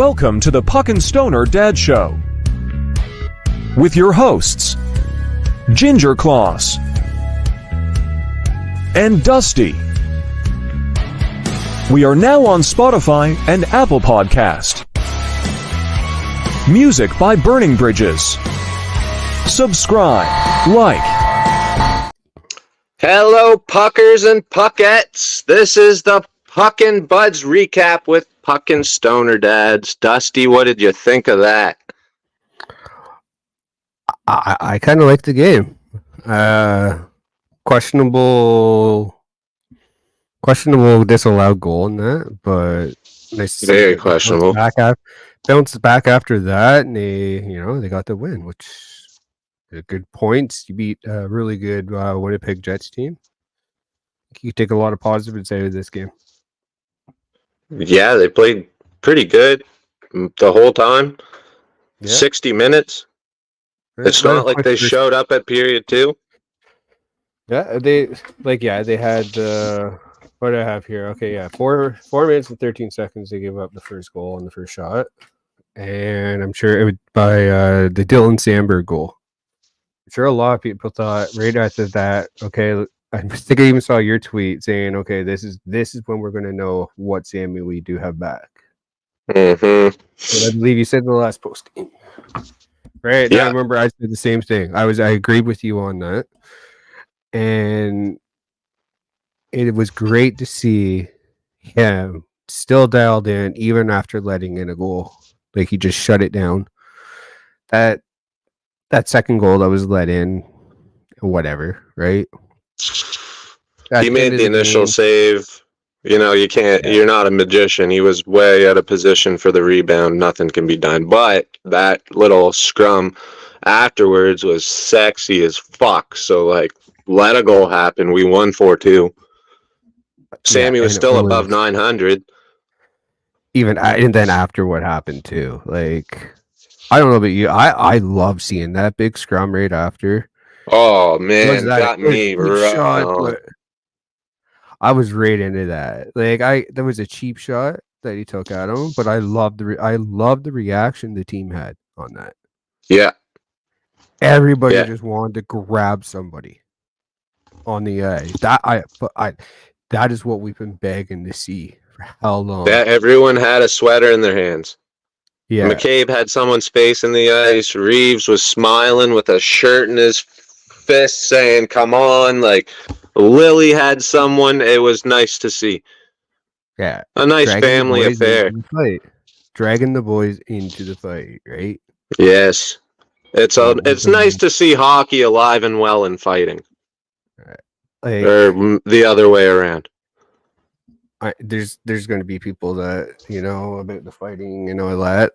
Welcome to the Puckin Stoner Dads Show with your hosts, Ginger Claus and Dusty. We are now on Spotify and Apple Podcast. Music by Burning Bridges. Subscribe, like. Hello, Puckers and Puckettes. This is the Puckin Buds recap with Puckin Stoner Dads. Dusty, what did you think of that? I kind of like the game. Questionable disallowed goal in that, but nice to Very questionable. Bounced back after that, and they got the win, which is good points. You beat a really good Winnipeg Jets team. You can take a lot of positives out of this game. Yeah, they played pretty good the whole time. Yeah. 60 minutes. It's not like they showed up at period 2. Yeah, they had what do I have here? Okay, yeah, 4 minutes and 13 seconds they gave up the first goal on the first shot, and I'm sure it was by the Dylan Sandberg goal. I'm sure a lot of people thought right after that, okay, I think I even saw your tweet saying, okay, this is when we're going to know what Sammy we do have back. Mm-hmm. I believe you said in the last post game. Right. Yeah. I remember I said the same thing. I agreed with you on that. And it was great to see him still dialed in even after letting in a goal. Like he just shut it down. That second goal that was let in, whatever, right? He made the initial save. You can't. You're not a magician. He was way out of position for the rebound. Nothing can be done. But that little scrum afterwards was sexy as fuck. So, let a goal happen. We won 4-2. Sammy was still above 900. And then after what happened, too. I don't know about you. I love seeing that big scrum right after. Oh, man. Got me. I was right into that. There was a cheap shot that he took at him, but I loved the reaction the team had on that. Yeah. Everybody just wanted to grab somebody on the ice. That is what we've been begging to see for how long. That everyone had a sweater in their hands. Yeah. McCabe had someone's face in the ice. Reeves was smiling with a shirt in his fist saying, "Come on." Lily had someone. It was nice to see. Yeah. A nice family affair. Dragging the boys into the fight, right? Yes. It's nice to see hockey alive and well and fighting. Or the other way around. There's going to be people that, about the fighting and all that.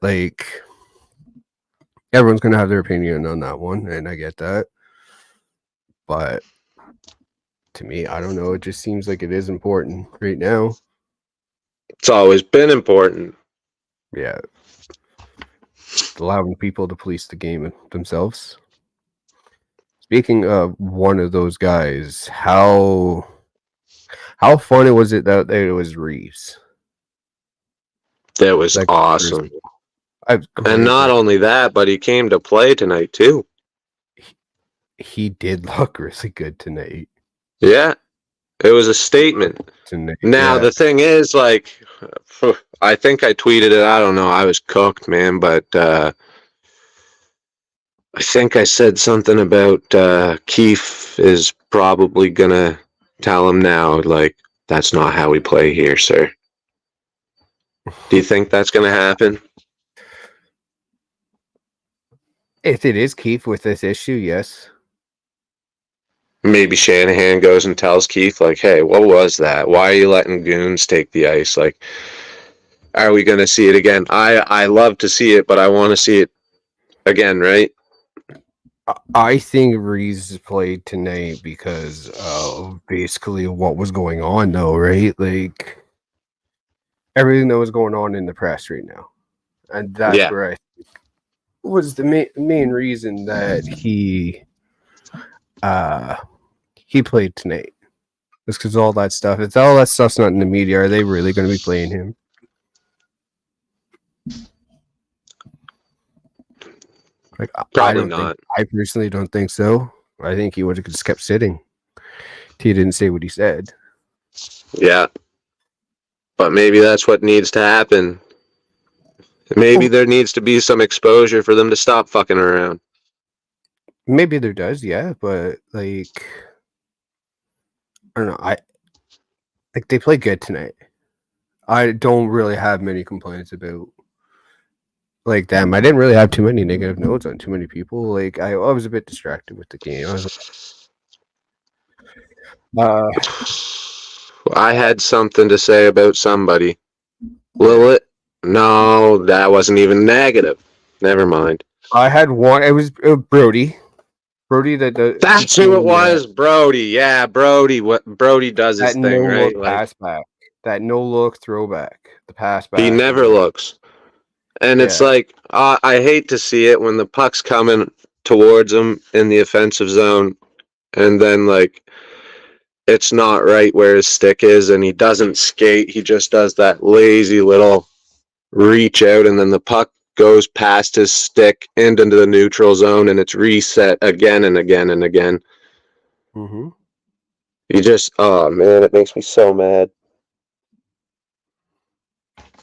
Everyone's going to have their opinion on that one, and I get that. But to me, I don't know. It just seems like it is important right now. It's always been important. Yeah. Allowing people to police the game themselves. Speaking of one of those guys, how funny was it that it was Reeves? That was awesome. And not only that, but he came to play tonight too. He did look really good tonight. Yeah, it was a statement. Now, the thing is, I think I tweeted it. I don't know. I was cooked, man. But I think I said something about Keefe is probably going to tell him now, that's not how we play here, sir. Do you think that's going to happen? If it is Keefe with this issue, yes. Maybe Shanahan goes and tells Keith, hey, what was that? Why are you letting goons take the ice? Are we going to see it again? I love to see it, but I want to see it again, right? I think Reeves played tonight because of basically what was going on, though, right? Everything that was going on in the press right now. And that's where I think was the main reason that he played tonight. It's because all that stuff's not in the media. Are they really going to be playing him? Like, Probably not. I personally don't think so. I think he would have just kept sitting. He didn't say what he said. Yeah. But maybe that's what needs to happen. Maybe there needs to be some exposure for them to stop fucking around. Maybe there does, yeah, but like, I don't know. They play good tonight. I don't really have many complaints about like them. I didn't really have too many negative notes on too many people. Like I was a bit distracted with the game. I was I had something to say about somebody. Lilith? No, that wasn't even negative. Never mind. I had one. It was Brody. Brody That's who it was. Brody. Yeah, Brody. What Brody does his thing, right? Look pass back. That no look throwback. The pass back. He never looks. And it's like, I hate to see it when the puck's coming towards him in the offensive zone, and then, like, it's not right where his stick is, and he doesn't skate. He just does that lazy little reach out, and then the puck goes past his stick into the neutral zone, and it's reset again and again and again. Mm-hmm. You just, oh, man, it makes me so mad.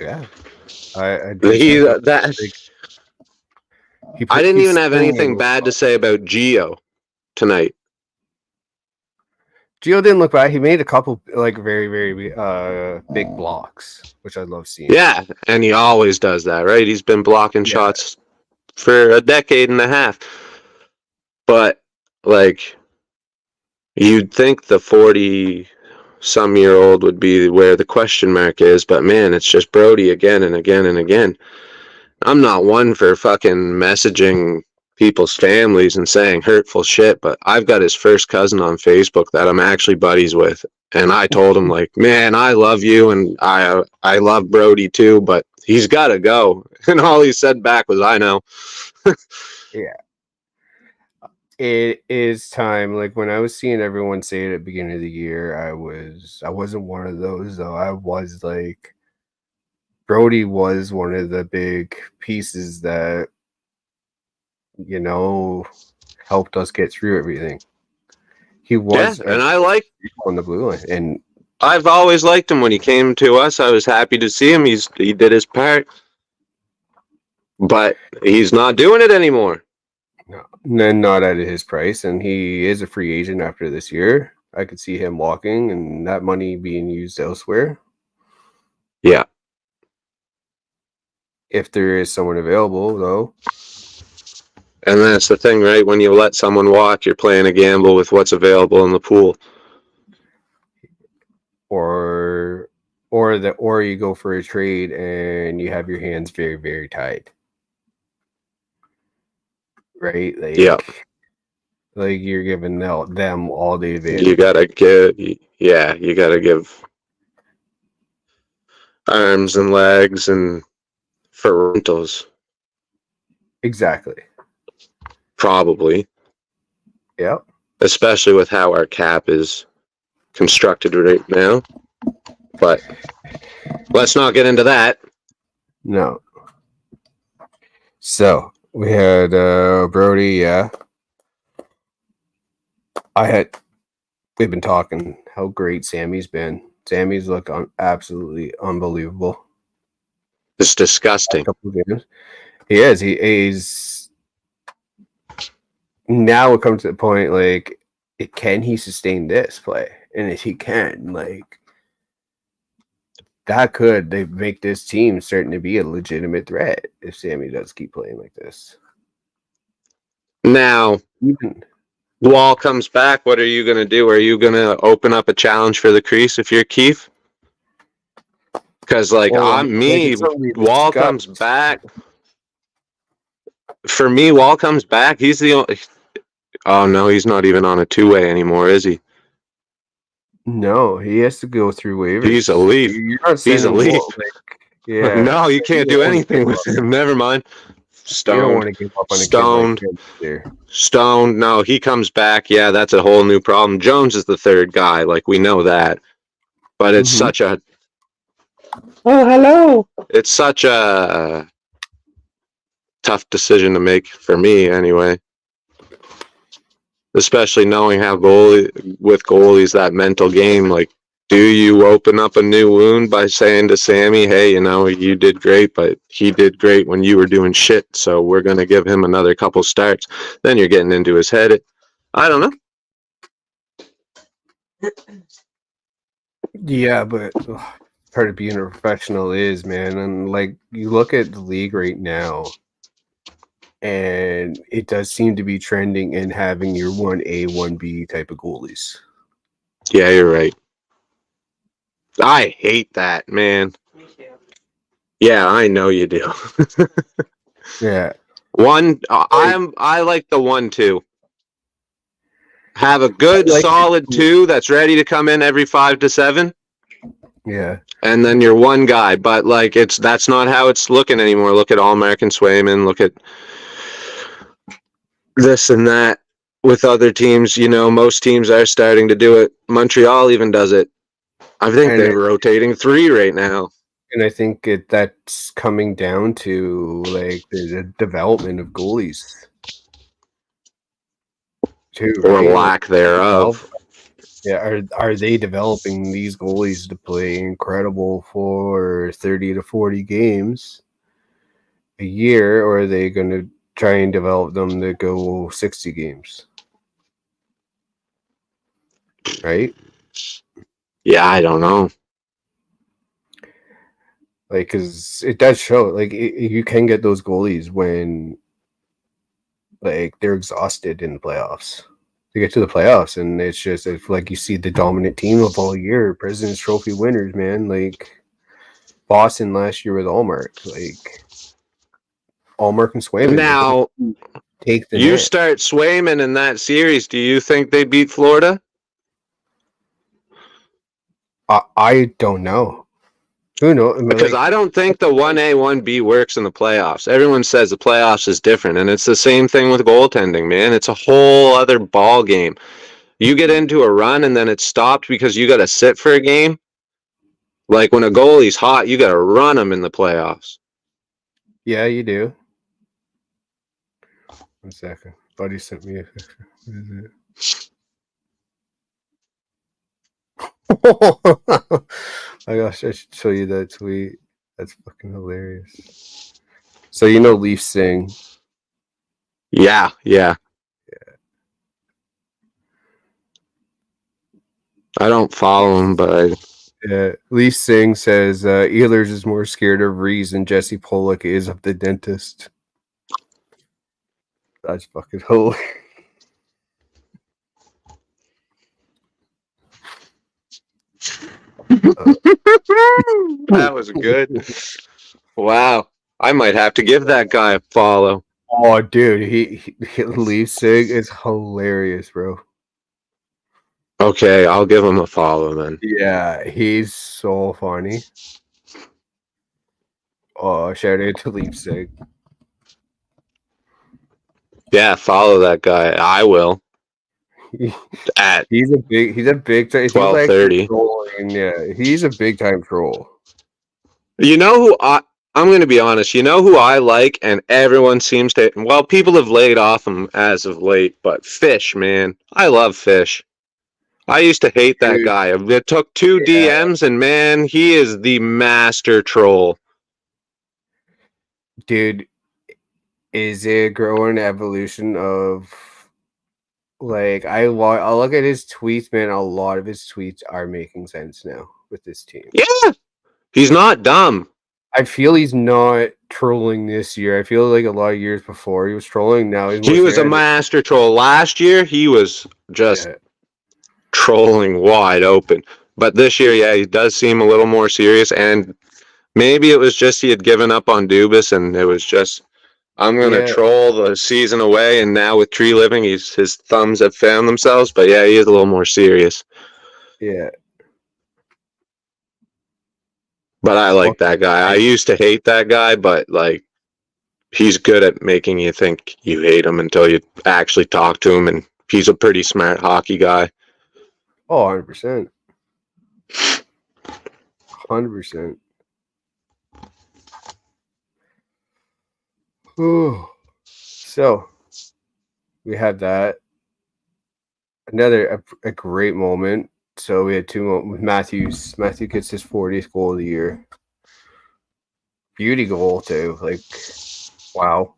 Yeah. I didn't even have anything bad to say about Gio tonight. Gio didn't look bad. He made a couple like very, very big blocks, which I love seeing. Yeah, and he always does that, right? He's been blocking shots for a decade and a half. But, like, you'd think the 40-some-year-old would be where the question mark is, but man, it's just Brody again and again and again. I'm not one for fucking messaging people's families and saying hurtful shit, but I've got his first cousin on Facebook that I'm actually buddies with, and I told him, like, man, I love you, and I love Brody too, but he's got to go. And all he said back was, I know. Yeah. It is time. Like when I was seeing everyone say it at the beginning of the year, I wasn't one of those though. I was like, Brody was one of the big pieces that, you know, helped us get through everything. He was, and I like on the blue line, and I've always liked him when he came to us. I was happy to see him. He did his part, but he's not doing it anymore. No, not at his price, and he is a free agent after this year. I could see him walking and that money being used elsewhere. Yeah. If there is someone available, though. And that's the thing, right? When you let someone walk, you're playing a gamble with what's available in the pool. Or you go for a trade and you have your hands very, very tied. Right? Like, yeah. Like you're giving them all the advantage. You gotta give arms and legs and for rentals. Exactly. Probably. Yep. Especially with how our cap is constructed right now. But let's not get into that. No. So we had Brody, yeah. We've been talking how great Sammy's been. Sammy's looked absolutely unbelievable. It's disgusting. He is. He's now it comes to the point like, can he sustain this play? And if he can, like, that could they make this team starting to be a legitimate threat if Sammy does keep playing like this. Now, Wall comes back. What are you going to do? Are you going to open up a challenge for the crease if you're Keith? Because, like, Wall comes back. For me, Wall comes back. He's the only. Oh, no, he's not even on a two-way anymore, is he? No, he has to go through waivers. He's a Leaf. He's a Leaf. Yeah. No, you can't do anything with him. Never mind. Stoned. You don't want to give up on Stoned. A kid like there. Stoned. No, he comes back. Yeah, that's a whole new problem. Jones is the third guy. Like, we know that. But it's such a... Oh, hello. It's such a tough decision to make for me anyway. Especially knowing how goalies, that mental game, like, do you open up a new wound by saying to Sammy, hey, you did great, but he did great when you were doing shit, so we're going to give him another couple starts. Then you're getting into his head. I don't know. Yeah, but part of being a professional is, man, and like you look at the league right now, and it does seem to be trending in having your 1A, 1B type of goalies. Yeah, you're right. I hate that, man. Me too. Yeah, I know you do. Yeah. I like the 1-2. Have a good, solid 2 that's ready to come in every 5 to 7. Yeah. And then you're one guy. But, like, that's not how it's looking anymore. Look at Allmark and Swayman. Look at this and that with other teams. Most teams are starting to do it. Montreal even does it. I think they're rotating 3 right now. And I think that's coming down to, like, the development of goalies. Too, or right? lack thereof. Yeah, are they developing these goalies to play incredible for 30 to 40 games a year, or are they going to try and develop them to go 60 games? Right? Yeah, I don't know. Like, because it does show, like, you can get those goalies when, like, they're exhausted in the playoffs. To get to the playoffs, and it's just like you see the dominant team of all year, President's Trophy winners, man. Like Boston last year with Allmark, like Allmark and Swayman. Now, take the you net. start Swayman in that series. Do you think they beat Florida? I don't know. Who knows? Because I don't think the 1A, 1B works in the playoffs. Everyone says the playoffs is different, and it's the same thing with goaltending, man. It's a whole other ball game. You get into a run, and then it's stopped because you got to sit for a game. Like when a goalie's hot, you got to run them in the playoffs. Yeah, you do. 1 second. Buddy sent me a picture. What is it? My gosh, I should show you that tweet. That's fucking hilarious. So Leafs sing. Yeah. I don't follow him, but Lee Singh says Ehlers is more scared of Reese than Jesse Pollock is of the dentist. That's fucking hilarious. that was good. Wow. I might have to give that guy a follow. Oh, dude, he Lee Singh is hilarious, bro. Okay, I'll give him a follow then. Yeah, he's so funny. Oh, shout out to Lee Singh. Yeah, follow that guy. I will. At He's a big time 12:30. Yeah, he's a big time troll. You know who I'm going to be honest. You know who I like, and everyone seems to. Well, people have laid off him as of late, but Fish, man, I love Fish. I used to hate that guy. It took 2 DMs, and man, he is the master troll. Dude, is it a growing evolution of, like, I look at his tweets, man. A lot of his tweets are making sense now with this team. Yeah, he's not dumb. I feel he's not trolling this year. I feel like a lot of years before he was trolling. Now he was a master troll. Last year, he was just trolling wide open. But this year, yeah, he does seem a little more serious. And maybe it was just he had given up on Dubas, and it was just, I'm going to troll the season away. And now with Tree Living, his thumbs have found themselves. But yeah, he is a little more serious. Yeah. But I like that guy. I used to hate that guy, but like, he's good at making you think you hate him until you actually talk to him, and he's a pretty smart hockey guy. Oh, 100%. 100%. So we had that. Another a great moment. So we had two with Matthews. Matthew gets his 40th goal of the year. Beauty goal too. Like, wow.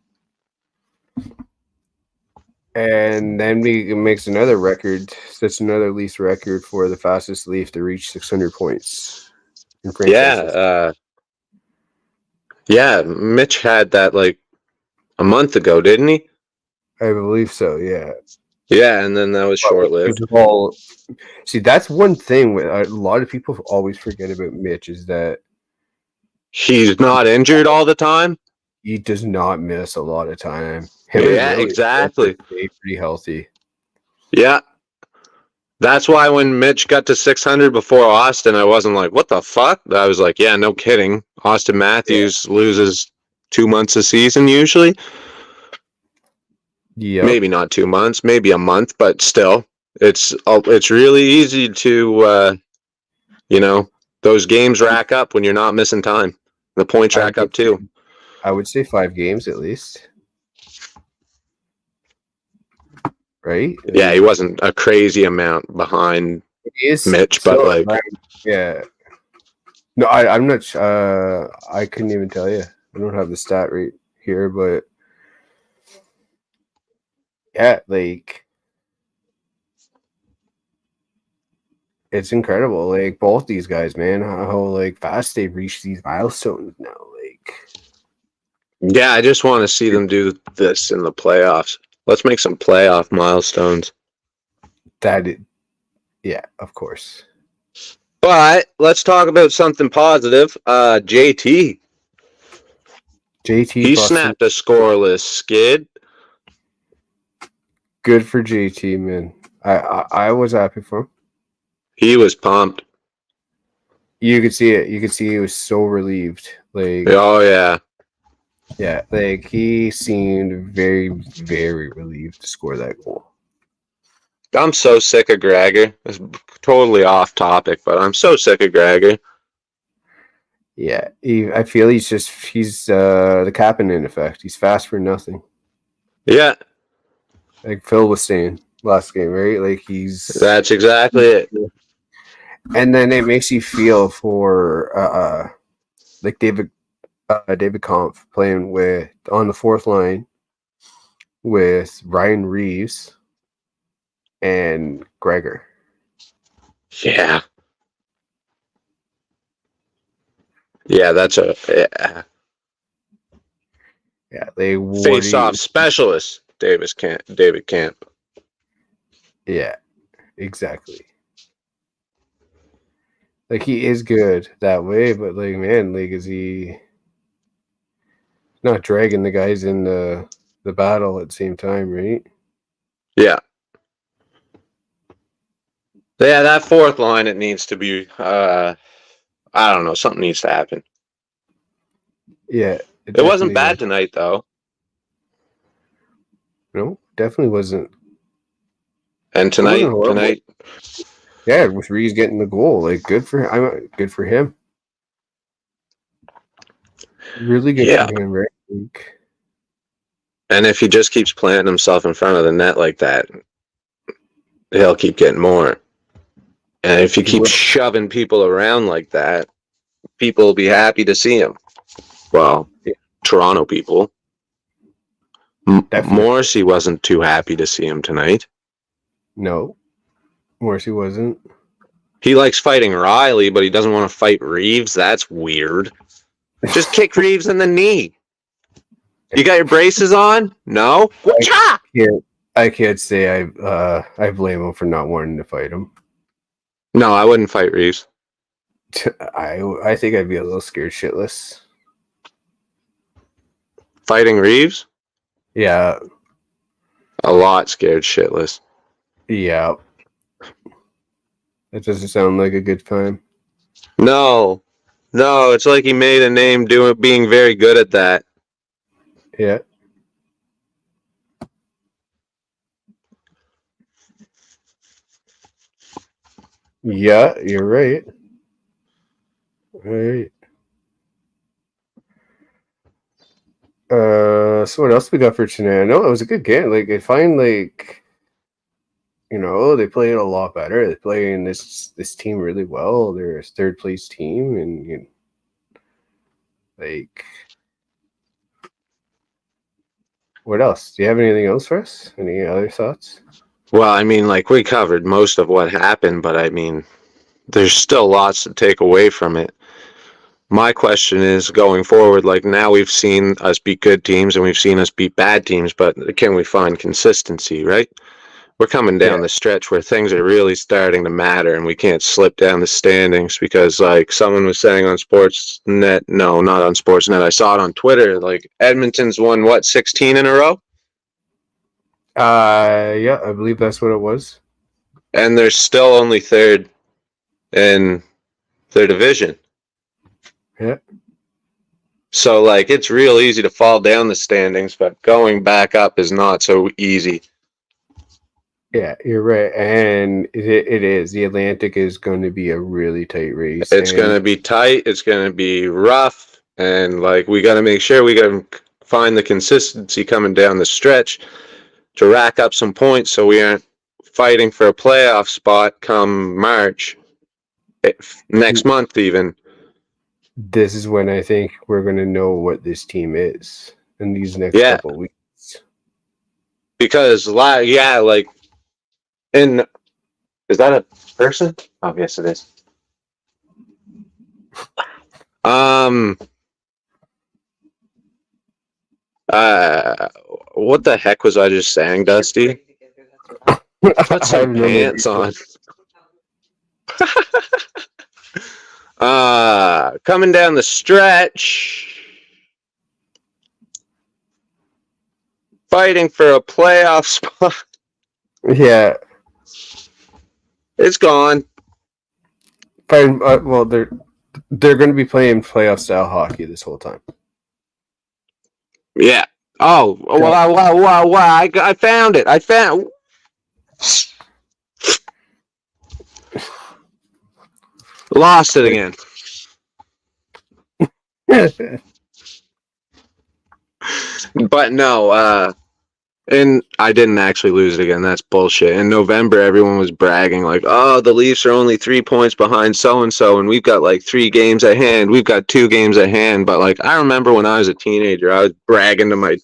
And then he makes another record. Sets another Leafs record for the fastest Leaf to reach 600 points in franchise. Yeah. Mitch had that like a month ago, didn't he? I believe so. Yeah. Yeah, and then that was short-lived. See, that's one thing with a lot of people always forget about Mitch is that he's not injured all the time. He does not miss a lot of time. Exactly. Stay pretty healthy. Yeah. That's why when Mitch got to 600 before Austin, I wasn't like, what the fuck? I was like, yeah, no kidding. Austin Matthews loses 2 months a season usually. Yeah. Maybe not 2 months, maybe a month, but still, it's really easy to, those games rack up when you're not missing time. The points rack up too. I would say 5 games at least. Right? Yeah, he wasn't a crazy amount behind Mitch, but like, yeah. No, I'm not. I couldn't even tell you. I don't have the stat rate here, but yeah, like it's incredible. Like both these guys, man, how like fast they've reached these milestones now. Like, yeah, I just want to see them do this in the playoffs. Let's make some playoff milestones. Yeah, of course. But let's talk about something positive. JT. He snapped a scoreless skid. Good for JT, man. I was happy for him. He was pumped. You could see it. You could see he was so relieved. Like, oh yeah. Yeah, like he seemed very, very relieved to score that goal. I'm so sick of Gregor. It's totally off topic, but I'm so sick of Gregor. Yeah, I feel he's the Kapanen effect. He's fast for nothing. Yeah. Like Phil was saying last game, right? Like that's exactly it. And then it makes you feel for like David Kampf playing on the fourth line with Ryan Reeves and Gregor. Yeah. Yeah, that's yeah, they face-off specialist, David Camp. Yeah, exactly. Like he is good that way, but like, man, like is he not dragging the guys in the battle at the same time, right? Yeah. Yeah, that fourth line, it needs to be I don't know, something needs to happen. Yeah. It wasn't bad tonight though. No, definitely wasn't. And tonight yeah, with Reeves getting the goal, like good for him. Really good for him, right? Like, and if he just keeps planting himself in front of the net like that, he'll keep getting more. And if you keep shoving people around like that, people will be happy to see him. Well, Toronto people. Morrissey wasn't too happy to see him tonight. No, Morrissey wasn't. He likes fighting Riley, but he doesn't want to fight Reeves. That's weird. Just kick Reeves in the knee. You got your braces on? No? I can't say I blame him for not wanting to fight him. No, I wouldn't fight Reeves. I think I'd be a little scared shitless. Fighting Reeves? Yeah. A lot scared shitless. Yeah. That doesn't sound like a good time. No, it's like he made a name being very good at that. Yeah. Yeah, you're right. Right. So what else we got for tonight? I know it was a good game. Like I find like they played a lot better. They're playing this team really well. They're a third place team, and like what else? Do you have anything else for us? Any other thoughts? Well, I mean, like we covered most of what happened, but I mean, there's still lots to take away from it. My question is going forward, like now we've seen us beat good teams and we've seen us beat bad teams, but can we find consistency, right? We're coming down the stretch where things are really starting to matter and we can't slip down the standings because like someone was saying on Sportsnet, no, not on Sportsnet, I saw it on Twitter, like Edmonton's won, 16 in a row? Yeah, I believe that's what it was. And they're still only third in their division. Yeah. So, like, it's real easy to fall down the standings, but going back up is not so easy. Yeah, you're right. And it is. The Atlantic is going to be a really tight race. It's going to be tight. It's going to be rough. And, like, we got to make sure we got to find the consistency coming down the stretch to rack up some points so we aren't fighting for a playoff spot come March, next month even. This is when I think we're going to know what this team is in these next couple of weeks. Because, like, is that a person? Oh, yes, it is. What the heck was I just saying, Dusty? Put some pants on. Coming down the stretch, fighting for a playoff spot. Yeah, it's gone. Fine. Well, they're going to be playing playoff style hockey this whole time. Yeah. Oh, wow! I found it. I found. Lost it again. But no, and I didn't actually lose it again. That's bullshit. In November, everyone was bragging like, oh, the Leafs are only 3 points behind so-and-so, and we've got like 3 games at hand. We've got 2 games at hand. But like, I remember when I was a teenager, I was bragging to my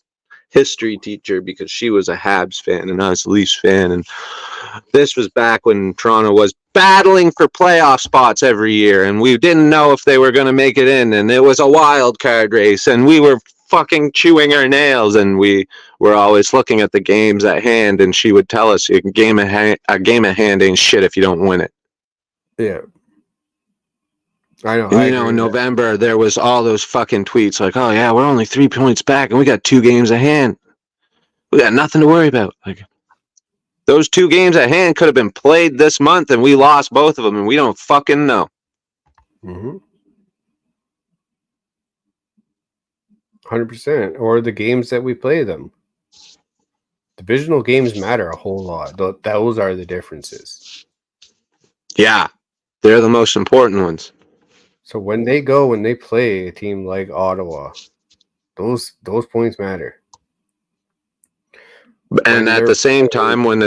history teacher because she was a Habs fan and I was a Leafs fan. And this was back when Toronto was battling for playoff spots every year, and we didn't know if they were going to make it in, and it was a wild card race, and we were fucking chewing our nails, and we were always looking at the games at hand, and she would tell us a game at hand ain't shit if you don't win it. Yeah. I know. And, in November, there was all those fucking tweets like, oh, yeah, we're only 3 points back, and we got 2 games at hand. We got nothing to worry about. Like, those 2 games at hand could have been played this month, and we lost both of them, and we don't fucking know. Mm-hmm. 100%. Or the games that we play them. Divisional games matter a whole lot. Those are the differences. Yeah, they're the most important ones. So when they play a team like Ottawa, those points matter. And at the same time, when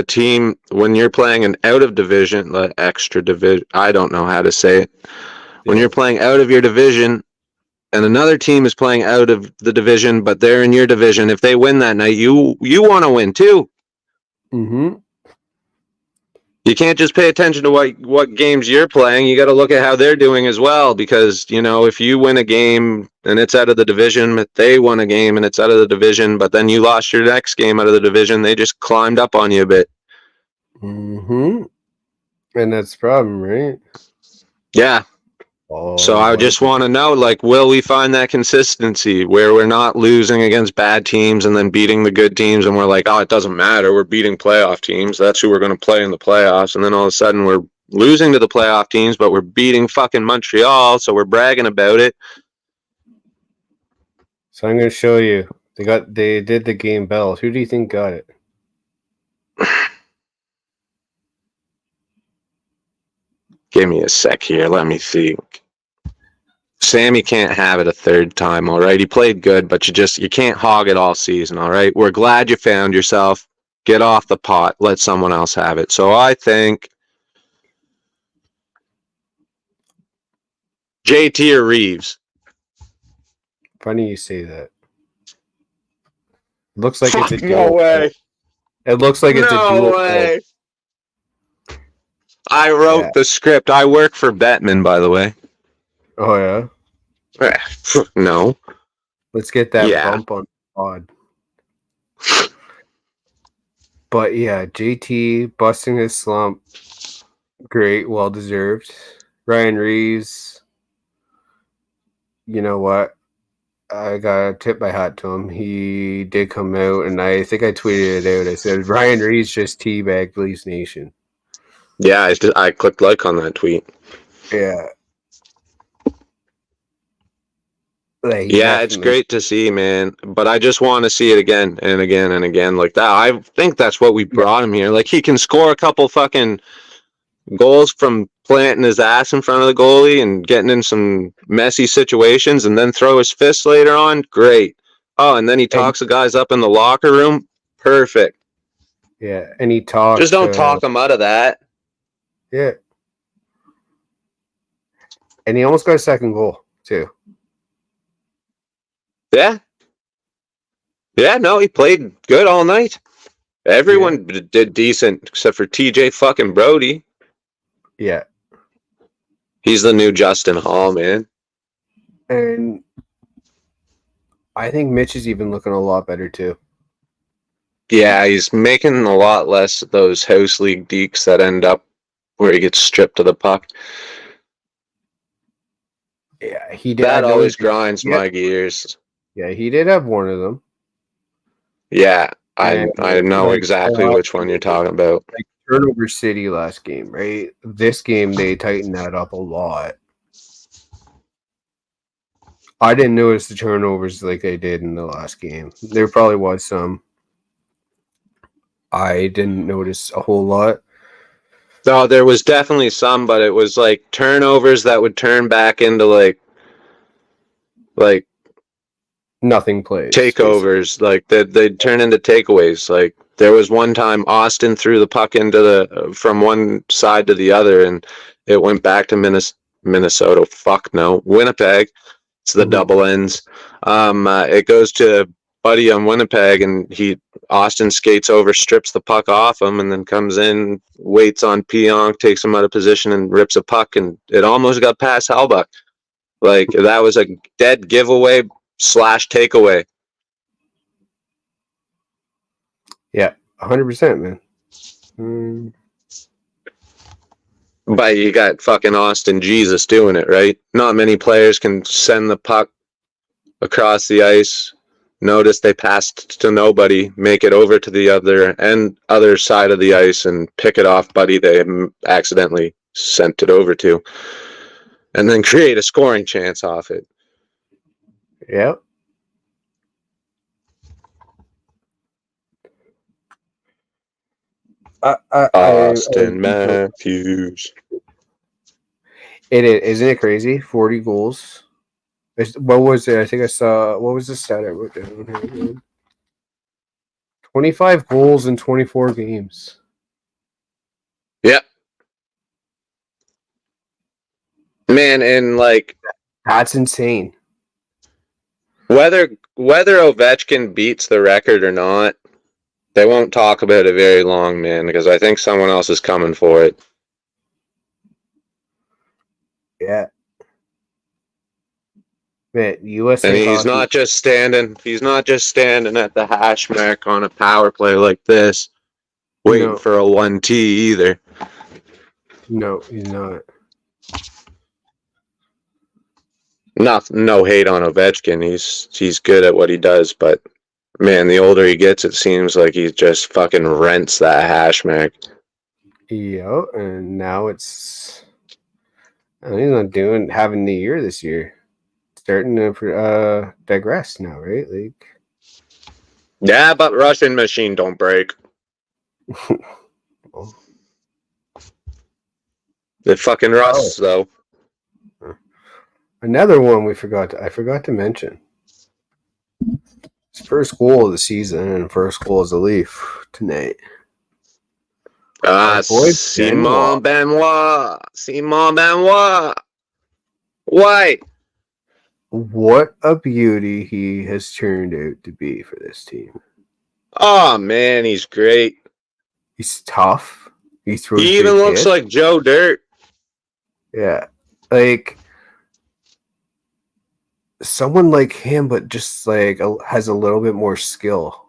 you're playing an out of division, extra division, I don't know how to say it. When you're playing out of your division and another team is playing out of the division, but they're in your division, if they win that night, you want to win too. Mm-hmm. You can't just pay attention to what games you're playing. You got to look at how they're doing as well, because, if you win a game and it's out of the division, but they won a game and it's out of the division, but then you lost your next game out of the division, they just climbed up on you a bit. Mm-hmm. And that's the problem, right? Yeah. So I just want to know, will we find that consistency where we're not losing against bad teams and then beating the good teams, and we're like, oh, it doesn't matter, we're beating playoff teams, that's who we're going to play in the playoffs, and then all of a sudden we're losing to the playoff teams, but we're beating fucking Montreal, so we're bragging about it. So I'm going to show you. They did the game bells. Who do you think got it? Give me a sec here. Let me see. Sammy can't have it a third time, all right? He played good, but you can't hog it all season, all right? We're glad you found yourself. Get off the pot. Let someone else have it. So I think JT or Reeves. Funny you say that. Looks like Fuck, it's a no duel. way. It looks like it's a duel. No way. I wrote the script. I work for Bettman, by the way. Oh, yeah? No. Let's get that bump on the pod. But yeah, JT busting his slump. Great, well deserved. Ryan Reeves, you know what? I got to tip my hat to him. He did come out, and I think I tweeted it out. I said, Ryan Reeves just teabagged Leafs Nation. Yeah, I clicked like on that tweet. Yeah. Like, yeah, it's great to see, man. But I just want to see it again and again and again like that. I think that's what we brought him here. Like, he can score a couple fucking goals from planting his ass in front of the goalie and getting in some messy situations and then throw his fists later on. Great. Oh, and then he talks the guys up in the locker room. Perfect. Yeah, and he talked. Just don't talk him out of that. Yeah. And he almost got a second goal, too. Yeah. Yeah, no, he played good all night. Everyone did decent except for TJ fucking Brody. Yeah. He's the new Justin Hall, man. And I think Mitch is even looking a lot better, too. Yeah, he's making a lot less of those house league dekes that end up where he gets stripped of the puck. Yeah, he did. That always grinds my gears. Yeah, he did have one of them. Yeah, I know exactly which one you're talking about. Like Turnover City last game, right? This game, they tightened that up a lot. I didn't notice the turnovers like I did in the last game. There probably was some. I didn't notice a whole lot. No, there was definitely some, but it was like turnovers that would turn back into like nothing plays. Takeovers, basically. Like they'd turn into takeaways. Like there was one time Austin threw the puck into from one side to the other, and it went back to Minnesota. Fuck no, Winnipeg. It's the double ends. It goes to Buddy on Winnipeg, and Austin skates over, strips the puck off him, and then comes in, waits on Pionk, takes him out of position, and rips a puck, and it almost got past Halbuck. Like, that was a dead giveaway / takeaway. Yeah, 100%, man. But you got fucking Austin Jesus doing it, right? Not many players can send the puck across the ice. Notice they passed to nobody, make it over to the other side of the ice and pick it off Buddy they accidentally sent it over to. And then create a scoring chance off it. Yep. Austin Matthews. Isn't it crazy? 40 goals. What was it? I think I saw. What was the stat I wrote down? 25 goals in 24 games. Yep. Man, and like that's insane. Whether Ovechkin beats the record or not, they won't talk about it very long, man, because I think someone else is coming for it. Yeah. Man, USA and he's not just standing at the hash mark on a power play like this, waiting for a 1T either. No, he's not. No hate on Ovechkin. He's good at what he does, but man, the older he gets, it seems like he just fucking rents that hash mark. Yeah, and now he's not having the year this year. Starting to digress now, right? Like, yeah, but Russian machine don't break. The fucking Russ, though. I Another one I forgot to mention. His first goal of the season and first goal as a Leaf tonight. Simon Benoit. Simon Benoit. White. What a beauty he has turned out to be for this team. Oh, man, he's great. He's tough. He even looks like Joe Dirt. Yeah. Like someone like him, but just like has a little bit more skill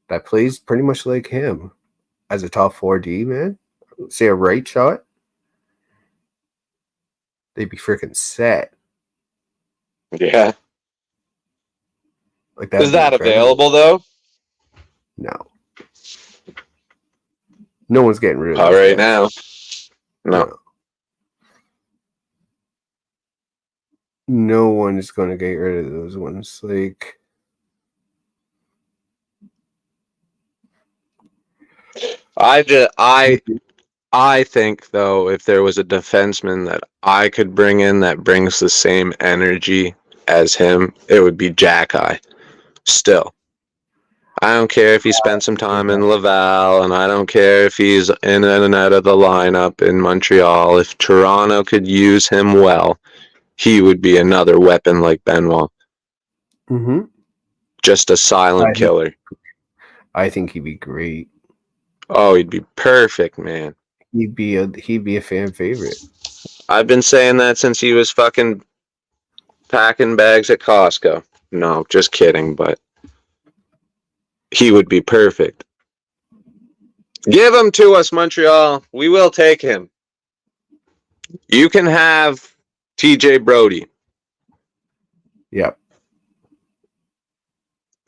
that plays pretty much like him as a top 4D, man. Say a right shot, they'd be freaking set. Yeah. Like that. Is that available though? No. No one's getting rid of all right now. No. No one is going to get rid of those ones. Like, I think though, if there was a defenseman that I could bring in that brings the same energy as him, it would be Jack-Eye. Still, I don't care if he spent some time in Laval, and I don't care if he's in and out of the lineup in Montreal. If Toronto could use him well, he would be another weapon like Benoit. Mm-hmm. Just a silent killer. I think he'd be great. Oh, he'd be perfect, man. He'd be a fan favorite. I've been saying that since he was fucking packing bags at Costco. No, just kidding, but he would be perfect. Give him to us, Montreal. We will take him. You can have TJ Brody. Yep.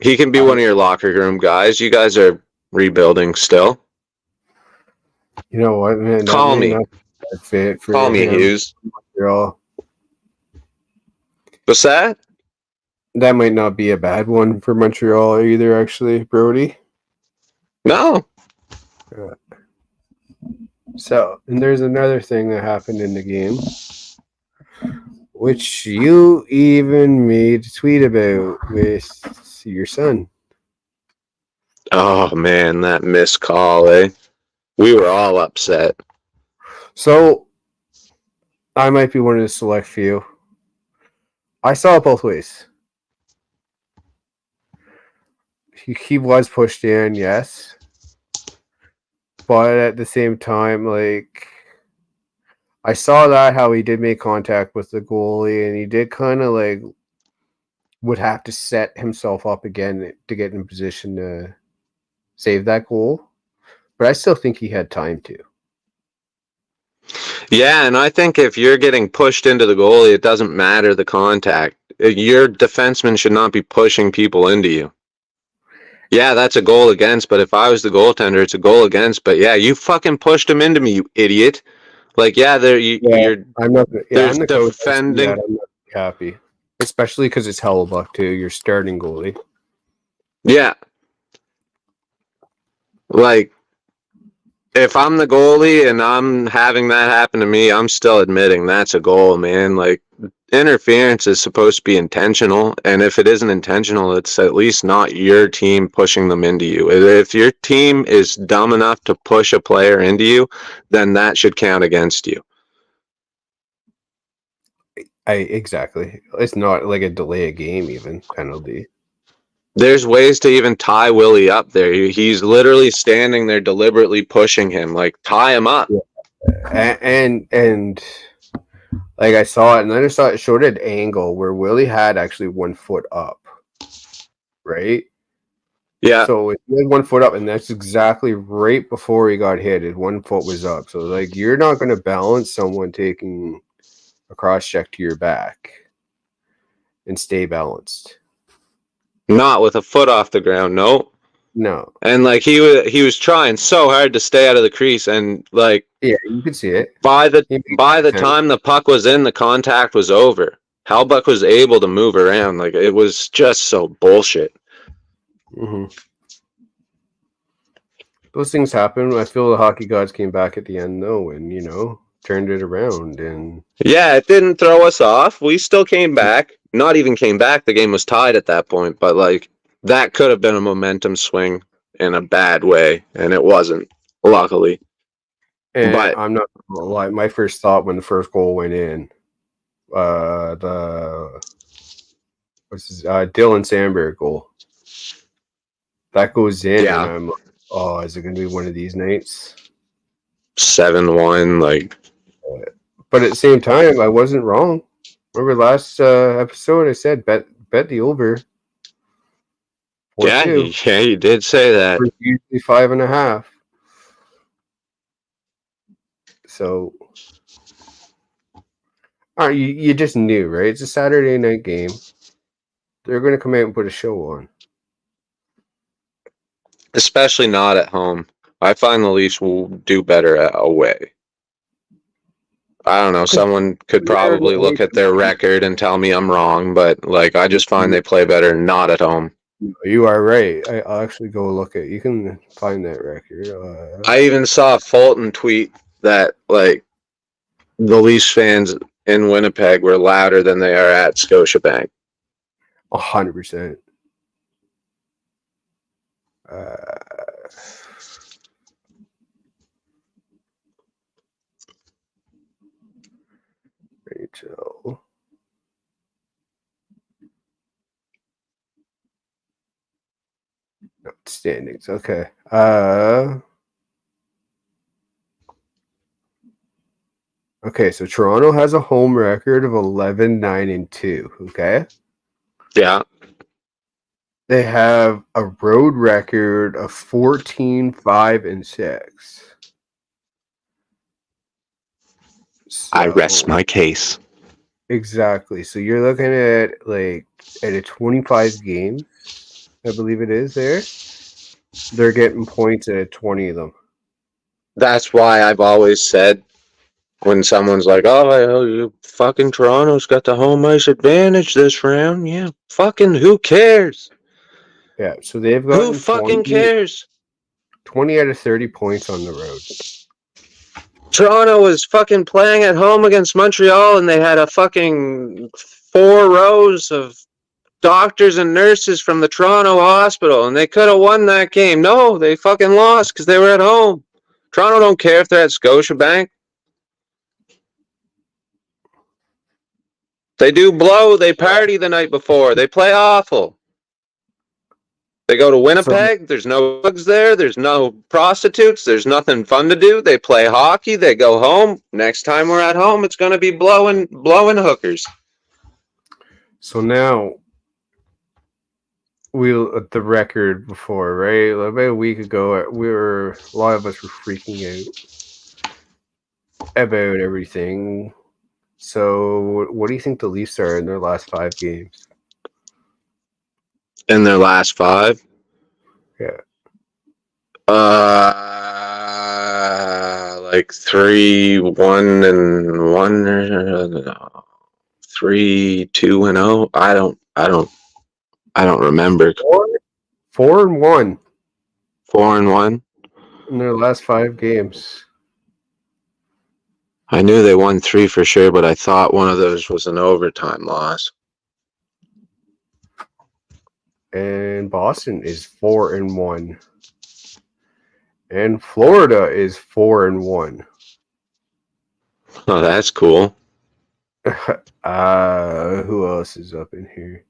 He can be one of your locker room guys. You guys are rebuilding still. You know what, man? Call me. Call me, Hughes. Montreal. What's that? That might not be a bad one for Montreal either, actually, Brody. No. So, and there's another thing that happened in the game, which you even made a tweet about with your son. Oh, man, that missed call, eh? We were all upset. So, I might be one of the select few. I saw it both ways. He was pushed in, yes. But at the same time, like, I saw that how he did make contact with the goalie, and he did kind of like would have to set himself up again to get in position to save that goal. But I still think he had time to. Yeah, and I think if you're getting pushed into the goalie, it doesn't matter the contact. Your defenseman should not be pushing people into you. Yeah, that's a goal against, but if I was the goaltender, it's a goal against. But yeah, you fucking pushed him into me, you idiot. Like, yeah, I'm not. Yeah, there's I'm the defending. Coach, I'm not happy, especially because it's Hellebuck too. Your starting goalie. Yeah. Like, if I'm the goalie and I'm having that happen to me, I'm still admitting that's a goal, man. Like, interference is supposed to be intentional, and if it isn't intentional, it's at least not your team pushing them into you. If your team is dumb enough to push a player into you, then that should count against you. Exactly. It's not like a delay a game even penalty. There's ways to even tie Willie up there. He's literally standing there deliberately pushing him. Like, tie him up. Yeah. And like I saw it, and then I saw it showed an angle where Willie had actually 1 foot up. Right? Yeah. So he had 1 foot up, and that's exactly right before he got hit. His 1 foot was up. So like you're not gonna balance someone taking a cross check to your back and stay balanced. Not with a foot off the ground, no. And like he was trying so hard to stay out of the crease, and like yeah, you could see it. By the time the puck was in, the contact was over. Hellebuck was able to move around. Like, it was just so bullshit. Mm-hmm. Those things happen. I feel the hockey gods came back at the end though, and turned it around. And yeah, it didn't throw us off. We still came back. Not even came back. The game was tied at that point. But, like, that could have been a momentum swing in a bad way, and it wasn't, luckily. But I'm not gonna lie, my first thought when the first goal went in, Dylan Sandberg goal. That goes in, and I'm like, oh, is it going to be one of these nights? 7-1, like. But at the same time, I wasn't wrong. Remember last episode, I said bet the over. Yeah, you did say that. Usually 5.5. So, you just knew, right? It's a Saturday night game. They're going to come out and put a show on. Especially not at home. I find the Leafs will do better away. I don't know. Someone could probably look at their record and tell me I'm wrong, but, like, I just find they play better not at home. You are right. I'll actually go look at. You can find that record. I even saw Fulton tweet that, like, the Leafs fans in Winnipeg were louder than they are at Scotiabank. 100%. Rachel. Standings. Okay. Okay, so Toronto has a home record of 11-9-2. Okay. Yeah. They have a road record of 14-5-6. So, I rest my case. Exactly. So you're looking at a 25 games, I believe it is there. They're getting points at 20 of them. That's why I've always said when someone's like, oh, you fucking Toronto's got the home ice advantage this round. Yeah, fucking who cares? Yeah, so they've got who fucking cares? 20 out of 30 points on the road. Toronto was fucking playing at home against Montreal, and they had a fucking 4 rows of doctors and nurses from the Toronto hospital, and they could have won that game. No, they fucking lost because they were at home. Toronto don't care if they're at Scotiabank. They do blow. They party the night before. They play awful. They go to Winnipeg. There's no drugs there. There's no prostitutes. There's nothing fun to do. They play hockey. They go home. Next time we're at home, it's going to be blowing hookers. So now, the record before, right? About a week ago, a lot of us were freaking out about everything. So, what do you think the Leafs are in their last 5 games? In their last 5? Yeah. Like 3-1-1, 3-2-0. I don't remember. 4-1. 4-1 in their last 5 games. I knew they won 3 for sure, but I thought one of those was an overtime loss. And Boston is 4-1. And Florida is 4-1. Oh, that's cool. Who else is up in here?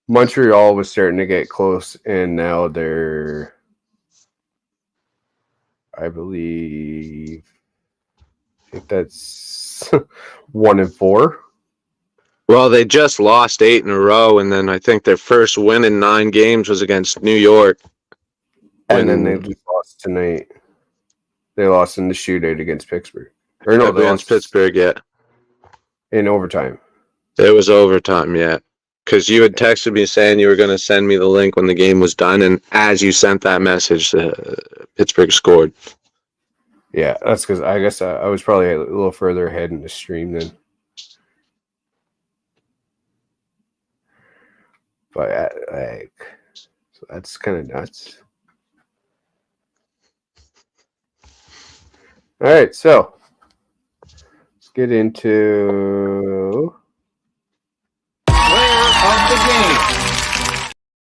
Montreal was starting to get close, and now they're, I think that's 1-4. Well, they just lost 8 in a row, and then I think their first win in 9 games was against New York. And then they just lost tonight. They lost in the shootout against Pittsburgh. Or no, they against lost Pittsburgh, yeah. In overtime. It was overtime, yeah. Because you had texted me saying you were going to send me the link when the game was done, and as you sent that message, Pittsburgh scored. Yeah, that's because I guess I was probably a little further ahead in the stream then. But so that's kind of nuts. All right, so get into Player of the game.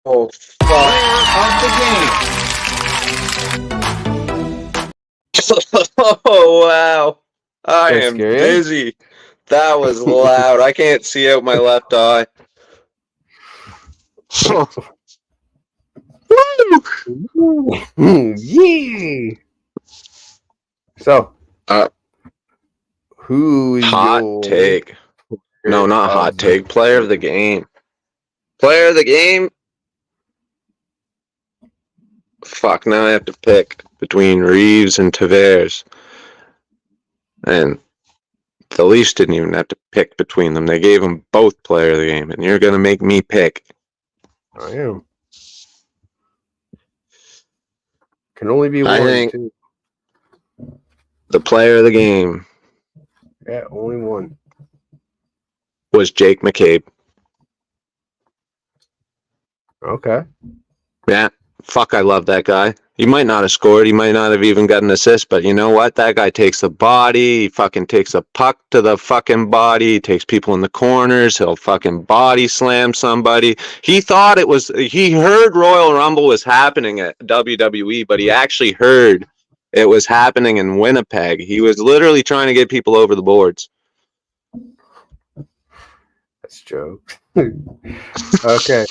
Oh, fuck. Player of the game. Oh, wow. I That's am scary. dizzy. That was loud. I can't see out my left eye. Yee! So, who is Hot your take. No, not hot take. Player of the game. Player of the game? Fuck, now I have to pick between Reeves and Tavares. And the Leafs didn't even have to pick between them. They gave them both player of the game, and you're going to make me pick. I am. Can only be I one. think Too. the player of the game Yeah, only one. was Jake McCabe. Okay. Yeah, fuck, I love that guy. He might not have scored. He might not have even got an assist, but you know what? That guy takes the body. He fucking takes a puck to the fucking body. He takes people in the corners. He'll fucking body slam somebody. He thought it was, he heard Royal Rumble was happening at WWE, but he actually heard it was happening in Winnipeg. He was literally trying to get people over the boards. That's a joke. Okay.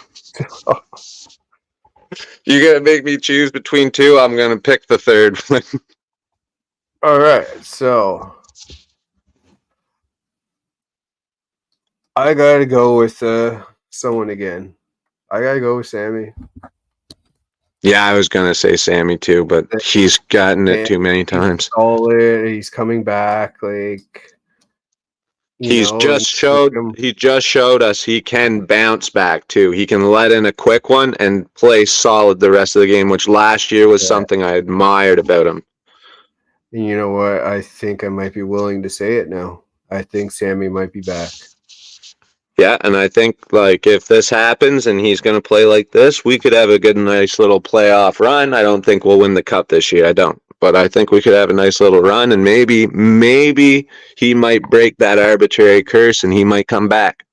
You're going to make me choose between two? I'm going to pick the third one. All right. So, I got to go with someone again. I got to go with Sammy. Yeah, I was going to say Sammy too, but he's gotten it too many times. Solid. He's coming back. Like, He just showed us he can bounce back too. He can let in a quick one and play solid the rest of the game, which last year was something I admired about him. And you know what? I think I might be willing to say it now. I think Sammy might be back. Yeah, and I think like if this happens and he's going to play like this, we could have a good, nice little playoff run. I don't think we'll win the cup this year. I don't. But I think we could have a nice little run, and maybe he might break that arbitrary curse and he might come back.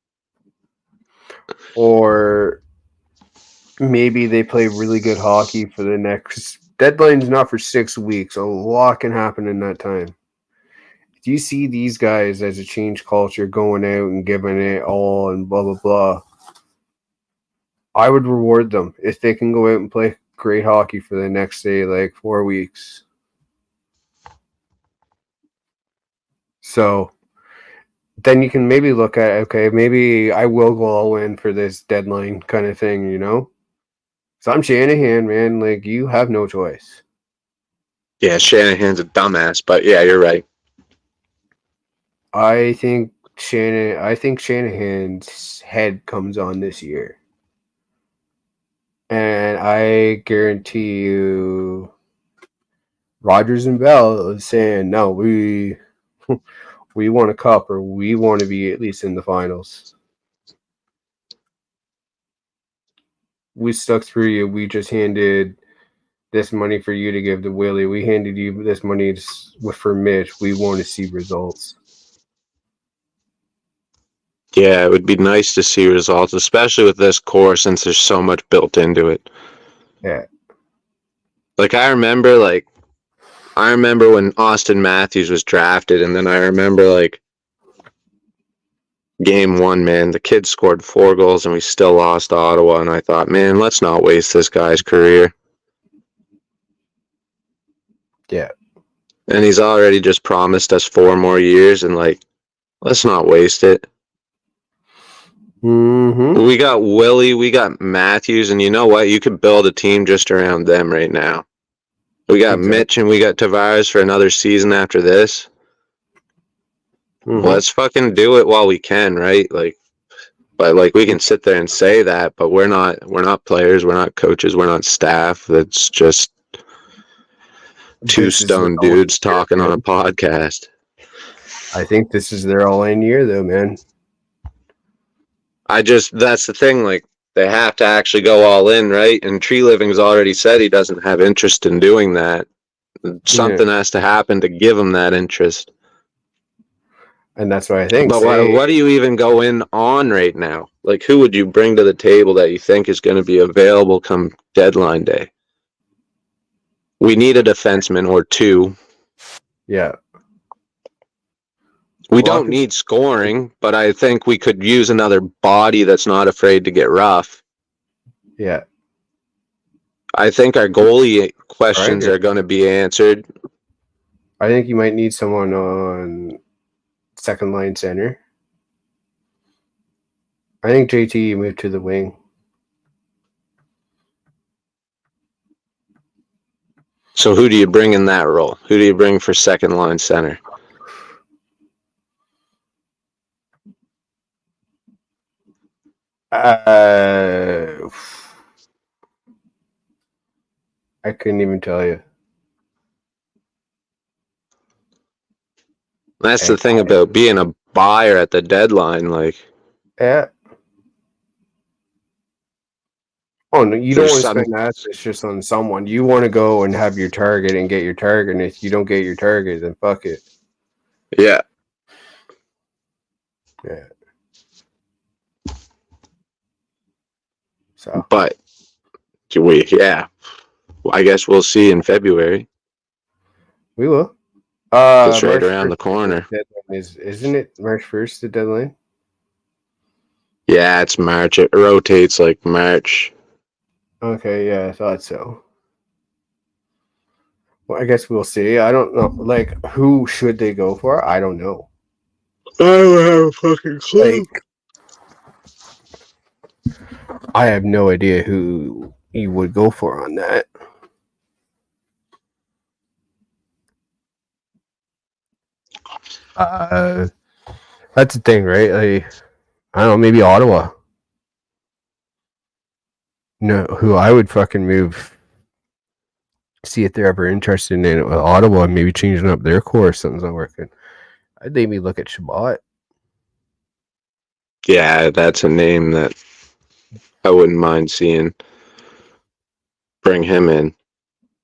Or maybe they play really good hockey for the next deadline's not for 6 weeks. A lot can happen in that time. Do you see these guys as a change culture going out and giving it all and blah, blah, blah? I would reward them if they can go out and play great hockey for the next, say, like 4 weeks. So then you can maybe look at, okay, maybe I will go all in for this deadline kind of thing, you know? So I'm Shanahan, man. Like, you have no choice. Yeah, Shanahan's a dumbass, but yeah, you're right. I think Shanahan's head comes on this year. And I guarantee you Rodgers and Bell is saying, no, we want a cup, or we want to be at least in the finals. We stuck through you. We just handed this money for you to give to Willie. We handed you this money for Mitch. We want to see results. Yeah, it would be nice to see results, especially with this core since there's so much built into it. Yeah. Like I remember when Austin Matthews was drafted, and then I remember like game 1, man, the kid scored 4 goals and we still lost to Ottawa, and I thought, man, let's not waste this guy's career. Yeah. And he's already just promised us 4 more years, and like, let's not waste it. Mm-hmm. We got Willie, we got Matthews, and you know what? You could build a team just around them right now. We got Mitch and we got Tavares for another season after this. Mm-hmm. Let's fucking do it while we can, right? Like, but like we can sit there and say that, but we're not players, we're not coaches, we're not staff. It's just two stone dudes talking on a podcast. I think this is their all-in year, though, man. That's the thing, like, they have to actually go all in, right? And Tree Living's already said he doesn't have interest in doing that. Something has to happen to give him that interest. And that's what I think. But what do you even go in on right now? Like, who would you bring to the table that you think is going to be available come deadline day? We need a defenseman or two. Yeah. We don't need scoring, but I think we could use another body that's not afraid to get rough. Yeah. I think our goalie questions are going to be answered. I think you might need someone on second line center. I think JT moved to the wing. So who do you bring in that role? Who do you bring for second line center? I couldn't even tell you. That's the thing about being a buyer at the deadline. Like, yeah. Oh no, you don't want to spend assets just on someone. You want to go and have your target and get your target. And if you don't get your target, then fuck it. Yeah. Yeah. So, but I guess we'll see in February. We will. It's right around the corner. Isn't it March 1st, the deadline? Yeah, it's March. It rotates like March. Okay, yeah, I thought so. Well, I guess we'll see. I don't know. Like, who should they go for? I don't know. I don't have a fucking clue. I have no idea who you would go for on that. That's the thing, right? Like, I don't know, maybe Ottawa. No, who I would fucking move. See if they're ever interested in it with Ottawa, maybe changing up their core. Something's not working. I'd maybe look at Shabbat. Yeah, that's a name that I wouldn't mind seeing. Bring him in.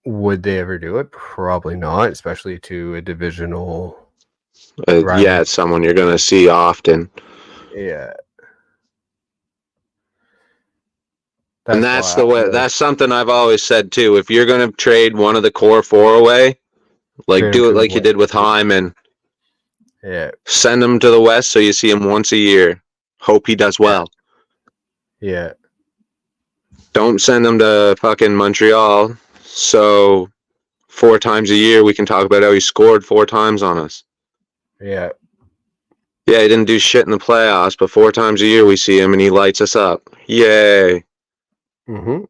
Would they ever do it? Probably not, especially to a divisional. Yeah, it's someone you're going to see often. Yeah. And that's the way. That's something I've always said too. If you're going to trade one of the core four away, like do it like you did with Hyman. Yeah. Send him to the West so you see him once a year. Hope he does well. Yeah. Don't send him to fucking Montreal. So 4 times a year we can talk about how he scored 4 times on us. Yeah. Yeah, he didn't do shit in the playoffs, but 4 times a year we see him and he lights us up. Yay. Mm-hmm.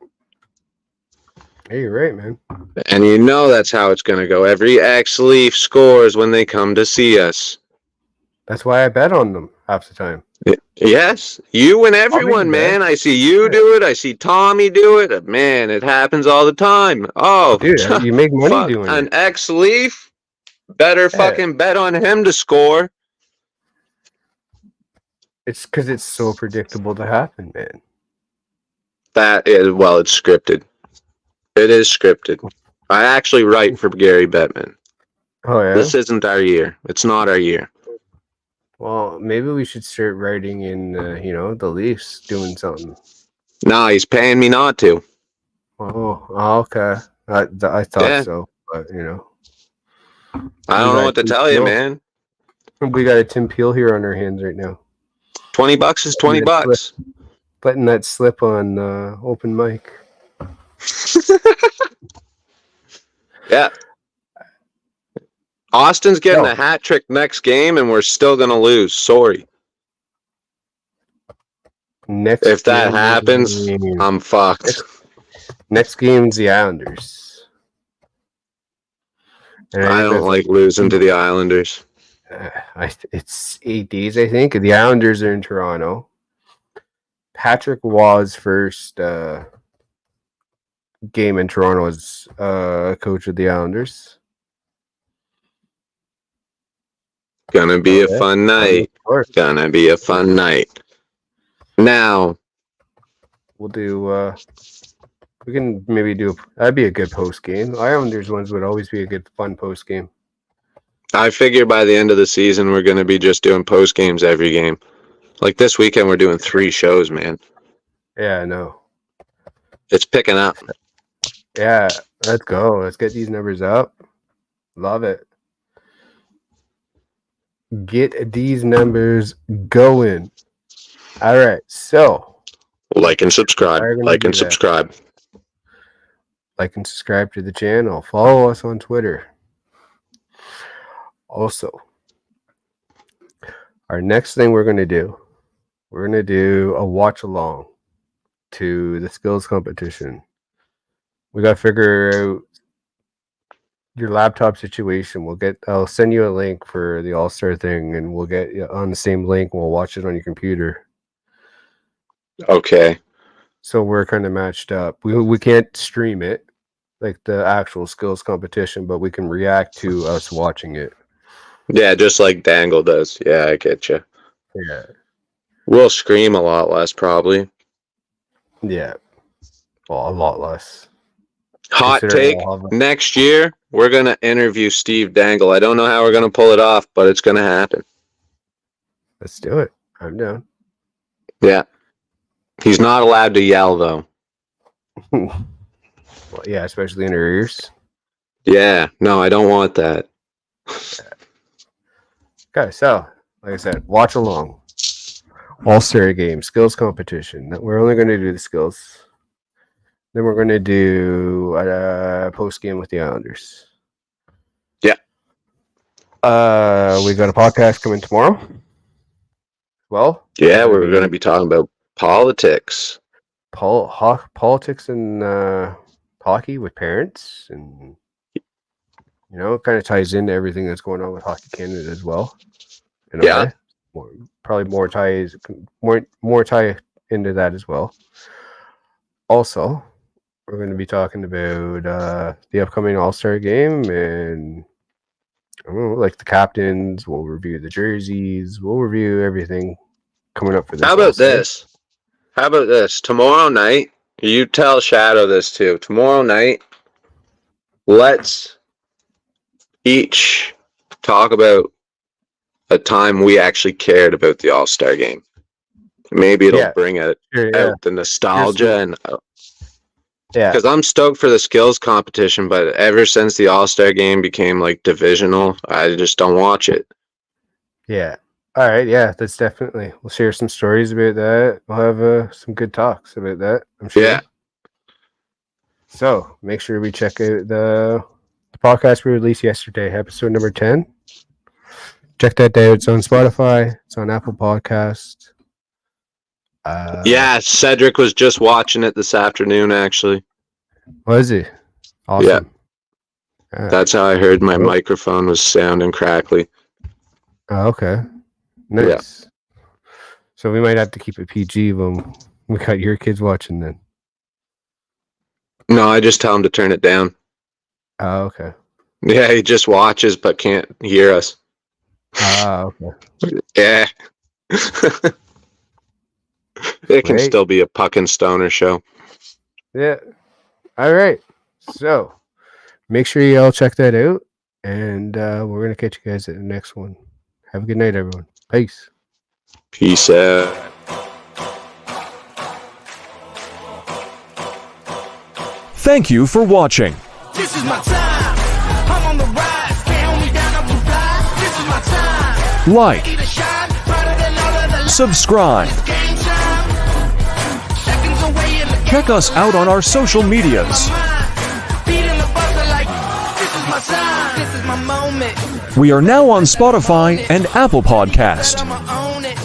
Hey, you're right, man. And you know that's how it's going to go. Every ex-Leaf scores when they come to see us. That's why I bet on them half the time. Yes, you and everyone, man. I see you do it. I see Tommy do it. Man, it happens all the time. Oh, dude, you make money doing an it. ex-Leaf, better fucking bet on him to score. It's because it's so predictable to happen, man. That is, well, it's scripted. It is scripted. I actually write for Gary Bettman. Oh, yeah? This isn't our year. It's not our year. Well, maybe we should start writing in, the Leafs doing something. No, he's paying me not to. Oh, okay. I thought so, but, I don't know what to tell you, man. We got a Tim Peel here on our hands right now. $20 is $20. Letting that slip on open mic. Yeah. Austin's getting a hat trick next game, and we're still going to lose. Sorry. If that happens, I'm fucked. Next game's the Islanders. I don't like losing to the Islanders. It's 8 days, I think. The Islanders are in Toronto. Patrick Waugh's first game in Toronto as coach of the Islanders. Gonna be a fun night. Gonna be a fun night. Now, we'll do. We can maybe do. That'd be a good post game. Islanders ones would always be a good fun post game. I figure by the end of the season, we're going to be just doing post games every game. Like this weekend, we're doing 3 shows, man. Yeah, I know. It's picking up. Yeah, let's go. Let's get these numbers up. Love it. Get these numbers going. All right, so Like and subscribe. Like and subscribe. Like and subscribe to the channel. Follow us on Twitter. Also, our next thing we're going to do a watch along to the skills competition. We got to figure out your laptop situation. I'll send you a link for the All-Star thing, and we'll get you on the same link. We'll watch it on your computer. Okay. So we're kind of matched up. We can't stream it like the actual skills competition, but we can react to us watching it. Yeah, just like Dangle does. Yeah, I get you. Yeah. We'll scream a lot less, probably. Yeah. Well, a lot less. Hot take, next year, we're going to interview Steve Dangle. I don't know how we're going to pull it off, but it's going to happen. Let's do it. I'm down. Yeah. He's not allowed to yell, though. Well, yeah, especially in her ears. Yeah. No, I don't want that. Okay, so, like I said, watch along. All-Star game, skills competition. We're only going to do the skills. Then we're going to do a post game with the Islanders. Yeah. We got a podcast coming tomorrow. Well. Yeah, we're going to be talking about politics. Politics and hockey with parents, and it kind of ties into everything that's going on with Hockey Canada as well. Yeah. Probably more tie into that as well. Also, we're going to be talking about the upcoming All-Star game, and I don't know, like the captains. We'll review the jerseys. We'll review everything coming up for this. How about this? Tomorrow night, you tell Shadow this too. Tomorrow night, let's each talk about a time we actually cared about the All-Star game. Maybe it'll bring out the nostalgia and because I'm stoked for the skills competition, but ever since the All-Star game became like divisional, I just don't watch it. Yeah. All right. Yeah, that's definitely. We'll share some stories about that. We'll have some good talks about that, I'm sure. Yeah. So make sure we check out the podcast we released yesterday, episode number 10. Check that out. It's on Spotify. It's on Apple Podcast. Yeah, Cedric was just watching it this afternoon, actually. Was he? Awesome. Yeah. That's how I heard my microphone was sounding crackly. Oh, okay. Nice. Yeah. So we might have to keep it PG when we got your kids watching then. No, I just tell him to turn it down. Oh, okay. Yeah, he just watches but can't hear us. Ah, okay. Yeah. It can still be a Puckin Stoner show. Yeah. All right. So make sure you all check that out. And we're going to catch you guys at the next one. Have a good night, everyone. Peace. Peace out. Thank you for watching. This is my time. I'm on the rise. Can't hold me down, I'm too fly. This is my time. Like, Need to shine brighter than all of the subscribe. game time. Seconds away in the Check us out on our social medias. beating the buzzer like this is my time. This is my moment. We are now on Spotify and Apple Podcast. I'ma own it.